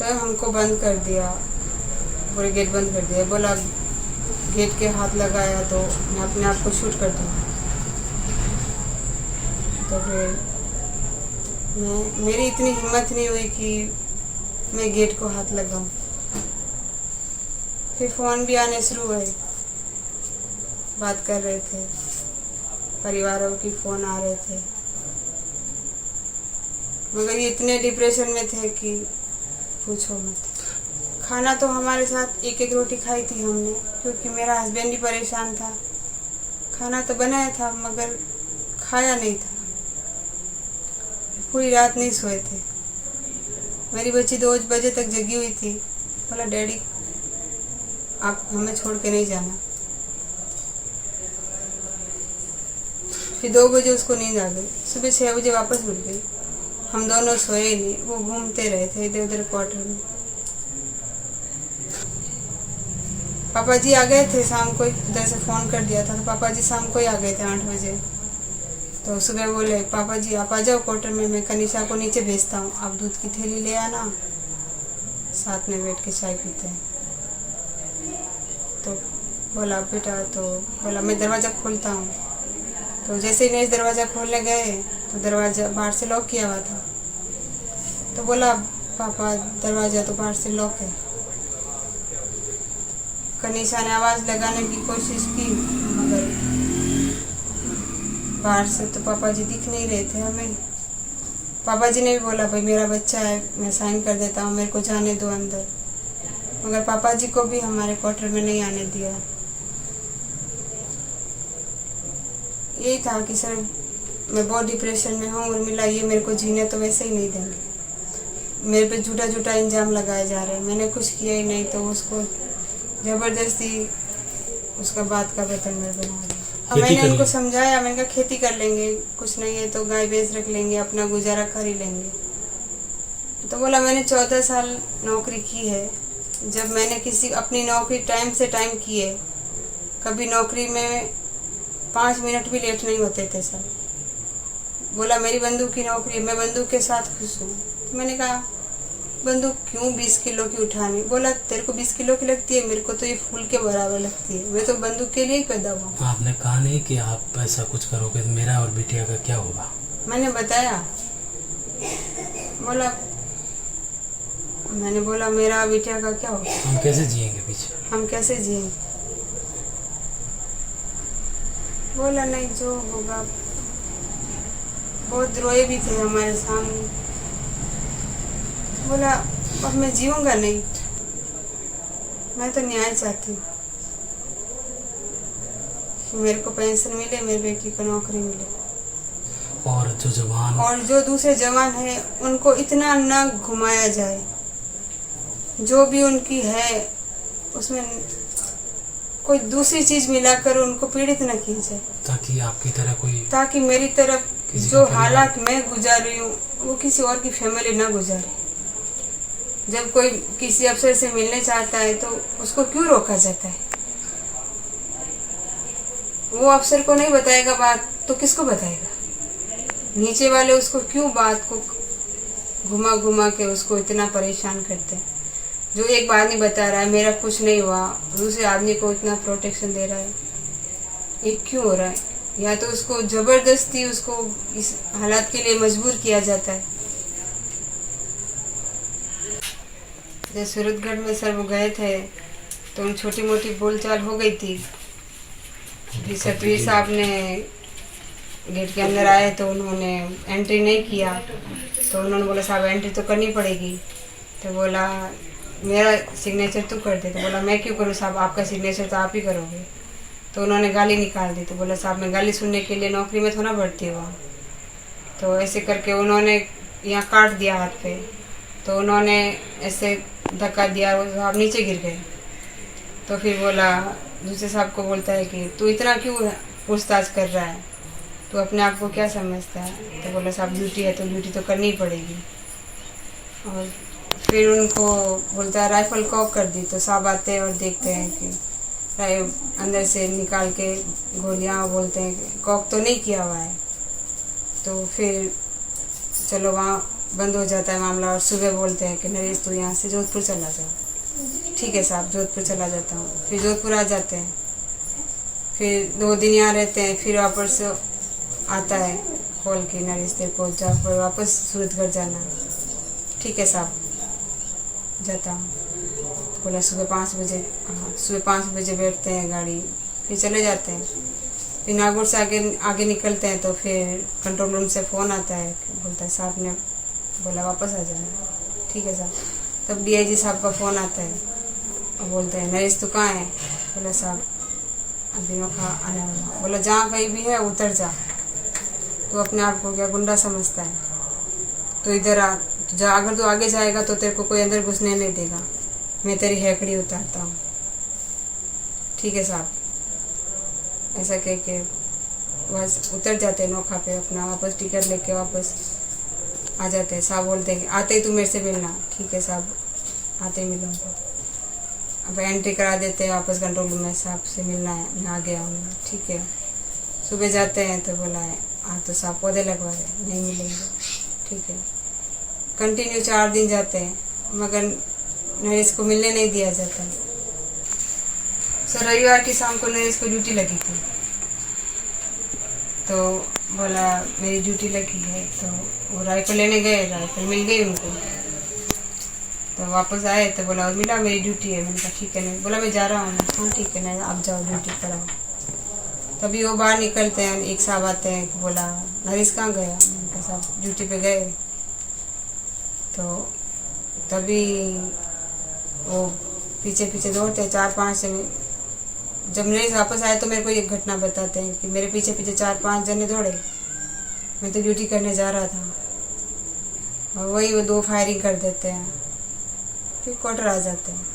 तो हमको बंद कर दिया, पूरे गेट बंद कर दिया। बोला गेट के हाथ लगाया तो मैं अपने आप को शूट कर दूँ। तो फिर मेरी इतनी हिम्मत नहीं हुई कि मैं गेट को हाथ लगाऊं। फिर फ़ोन भी आने शुरू हुए, बात कर रहे थे, परिवारों की फ़ोन आ रहे थे, मगर ये इतने डिप्रेशन में थे कि पूछो मत। खाना तो हमारे साथ एक एक रोटी खाई थी हमने, क्योंकि मेरा हस्बैंड भी परेशान था। खाना तो बनाया था मगर खाया नहीं था। पूरी रात नहीं सोए थे। मेरी बच्ची 2 बजे तक जगी हुई थी। बोला डैडी आप हमें छोड़ के नहीं जाना। फिर 2 बजे उसको नींद आ गई। सुबह 6 बजे वापस उठ गई। हम दोनों सोए ही नहीं, वो घूमते रहे थे इधर उधर क्वार्टर में। पापा जी आ गए थे शाम को, इधर से फ़ोन कर दिया था तो पापा जी शाम को ही आ गए थे 8 बजे। तो सुबह बोले पापा जी आप आ जाओ क्वार्टर में, मैं कनिशा को नीचे भेजता हूँ, आप दूध की थैली ले आना, साथ में बैठ के चाय पीते हैं। तो बोला बेटा, तो बोला मैं दरवाज़ा खोलता हूँ। तो जैसे ही नए दरवाज़ा खोलने गए तो दरवाज़ा बाहर से लॉक किया हुआ था। तो बोला पापा दरवाज़ा तो बाहर से लॉक है। कनिशा ने आवाज़ लगाने की कोशिश की मगर बाहर से तो पापा जी दिख नहीं रहे थे हमें। पापा जी ने भी बोला भाई मेरा बच्चा है, मैं साइन कर देता हूँ, मेरे को जाने दो अंदर, मगर पापा जी को भी हमारे क्वार्टर में नहीं आने दिया। यही था कि सर मैं बहुत डिप्रेशन में हूँ, उर्मिला ये मेरे को जीने तो वैसे ही नहीं देंगे। मेरे पे झूठा झूठा इंजाम लगाए जा रहे हैं, मैंने कुछ किया ही नहीं, तो उसको ज़बरदस्ती उसका बात का बर्तन में बना दिया। मैंने उनको समझाया, मैंने कहा खेती कर लेंगे, कुछ नहीं है तो गाय भैंस रख लेंगे, अपना गुजारा कर ही लेंगे। तो बोला मैंने 14 साल नौकरी की है, जब मैंने किसी अपनी नौकरी टाइम से टाइम की है, कभी नौकरी में 5 मिनट भी लेट नहीं होते थे सर। बोला मेरी बंदूक की नौकरी है, मैं बंदूक के साथ खुश हूँ। तो मैंने कहा बंदूक क्यों 20 किलो की उठानी? बोला तेरे को 20 किलो की लगती है, मेरे को तो ये फूल के बराबर लगती है, मैं तो बंदूक के लिए ही पैदा हुआ। आपने कहा नहीं कि आप ऐसा कुछ करोगे तो मेरा और बिटिया का क्या होगा? मैंने बताया, मैंने बोला मेरा बिटिया का क्या होगा, हम कैसे जिएंगे पीछे, हम कैसे जिएंगे? बोला नहीं जो होगा। बहुत रोए भी थे हमारे सामने। बोला अब मैं जीऊंगा नहीं, मैं तो न्याय चाहती हूँ कि मेरे को पेंशन मिले, मेरी बेटी को नौकरी मिले, और जो दूसरे जवान है उनको इतना न घुमाया जाए, जो भी उनकी है उसमें कोई दूसरी चीज मिलाकर उनको पीड़ित न किया जाए, ताकि आपकी तरह कोई, ताकि मेरी तरफ जो हालात मैं गुजार रही हूँ वो किसी और की फैमिली ना गुजारे। जब कोई किसी अफसर से मिलने चाहता है तो उसको क्यों रोका जाता है? वो अफसर को नहीं बताएगा बात तो किसको बताएगा? नीचे वाले उसको क्यों बात को घुमा घुमा के उसको इतना परेशान करते हैं? जो एक बात नहीं बता रहा है मेरा कुछ नहीं हुआ, दूसरे आदमी को इतना प्रोटेक्शन दे रहा है, ये क्यों हो रहा है? या तो उसको जबरदस्ती उसको इस हालात के लिए मजबूर किया जाता है। जब सूरतगढ़ में सर वो गए थे तो उन छोटी मोटी बोलचाल हो गई थी कि सतवीर साहब ने गेट के अंदर आए तो उन्होंने एंट्री नहीं किया, तो उन्होंने बोला साहब एंट्री तो करनी पड़ेगी। तो बोला मेरा सिग्नेचर तू कर दे। तो बोला मैं क्यों करूँ साहब, आपका सिग्नेचर तो आप ही करोगे। तो उन्होंने गाली निकाल दी। तो बोला साहब मैं गाली सुनने के लिए नौकरी में थोड़ा भर्ती हुआ। तो ऐसे करके उन्होंने यहाँ काट दिया हाथ पे, तो उन्होंने ऐसे धक्का दिया, वो साहब नीचे गिर गए। तो फिर बोला दूसरे साहब को बोलता है कि तू इतना क्यों पूछताछ कर रहा है, तू अपने आप को क्या समझता है? तो बोला साहब ड्यूटी है तो ड्यूटी तो करनी ही पड़ेगी। और फिर उनको बोलता है राइफल कॉक कर दी। तो साहब आते हैं और देखते हैं कि अंदर से निकाल के गोलियाँ, बोलते हैं कॉक तो नहीं किया हुआ है। तो फिर चलो वहाँ बंद हो जाता है मामला और सुबह बोलते हैं कि नरेश तू यहाँ से जोधपुर चला जा। ठीक है साहब, जोधपुर चला जाता हूँ। फिर जोधपुर आ जाते हैं, फिर 2 दिन यहाँ रहते हैं, फिर वापस आता है कॉल की नरेश तेरे को जा वापस सूरतगढ़ जाना है। ठीक है साहब, जाता हूँ। तो बोला सुबह 5 बजे, हाँ सुबह 5 बजे बैठते हैं गाड़ी, फिर चले जाते हैं। फिर नागौर से आगे निकलते हैं तो फिर कंट्रोल रूम से फ़ोन आता है, बोलता है साहब ने बोला वापस आ जाना। ठीक है साहब। तब डीआईजी साहब का फ़ोन आता है और बोलते हैं नरेश तू कहाँ है? बोला साहब अभी नोखा आने वाला। बोला जहाँ कहीं भी है उतर जा, तू अपने आप को क्या गुंडा समझता है? तो इधर आ जा, अगर तू आगे जाएगा तो तेरे को कोई अंदर घुसने नहीं देगा, मैं तेरी हैकड़ी उतारता हूँ। ठीक है साहब। ऐसा कह के बस उतर जाते हैं नोखा पे, अपना वापस टिकट लेके वापस आ जाते हैं। साहब बोलते हैं कि आते ही तू मेरे से मिलना। ठीक है साहब, आते ही मिलूँगा। अब एंट्री करा देते हैं वापस कंट्रोल रूम में, साहब से मिलना है, मैं आ गया हूँ। ठीक है। सुबह जाते हैं तो बोला है हाँ तो साहब पौधे लगवा रहे, नहीं मिलेंगे। ठीक है। कंटिन्यू 4 दिन जाते हैं मगर नरेश को मिलने नहीं दिया जाता। सर रविवार की शाम को नरेश को ड्यूटी लगी थी, तो बोला मेरी ड्यूटी लगी है, तो वो राइफल लेने गए, राइफल मिल गई उनको। तो वापस आए तो बोला और मिला मेरी ड्यूटी है। मैंने कहा ठीक है। नहीं बोला मैं जा रहा हूँ। हाँ ठीक है, नहीं आप जाओ ड्यूटी कराओ। तभी वो बाहर निकलते हैं, एक साहब आते हैं कि बोला नरेश कहाँ गया? मैंने कहा साहब ड्यूटी पे गए। तो तभी वो पीछे पीछे दौड़ते हैं 4-5 से। जब नरेश वापस आए तो मेरे को एक घटना बताते हैं कि मेरे पीछे पीछे 4-5 जने दौड़े, मैं तो ड्यूटी करने जा रहा था, और वही वो 2 फायरिंग कर देते हैं, फिर क्वार्टर आ जाते हैं।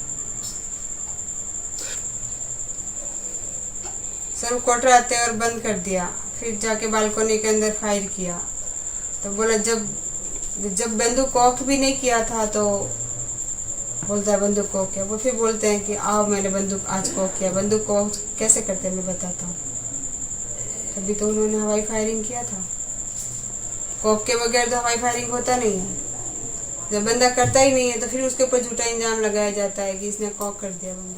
सर वो क्वार्टर आते हैं और बंद कर दिया, फिर जाके बालकोनी के अंदर फायर किया। तो बोला जब बंदूक कॉक भी नहीं किया था तो बोलता है बंदूक कॉक किया। वो फिर बोलते हैं कि आओ मैंने बंदूक आज कॉक किया। बंदूक कॉक कैसे करते हैं मैं बताता हूँ। तभी तो उन्होंने हवाई फायरिंग किया था, कॉक के बगैर तो हवाई फायरिंग होता नहीं है। जब बंदा करता ही नहीं है तो फिर उसके ऊपर झूठा इल्जाम लगाया जाता है कि इसने कॉक कर दिया बंदा।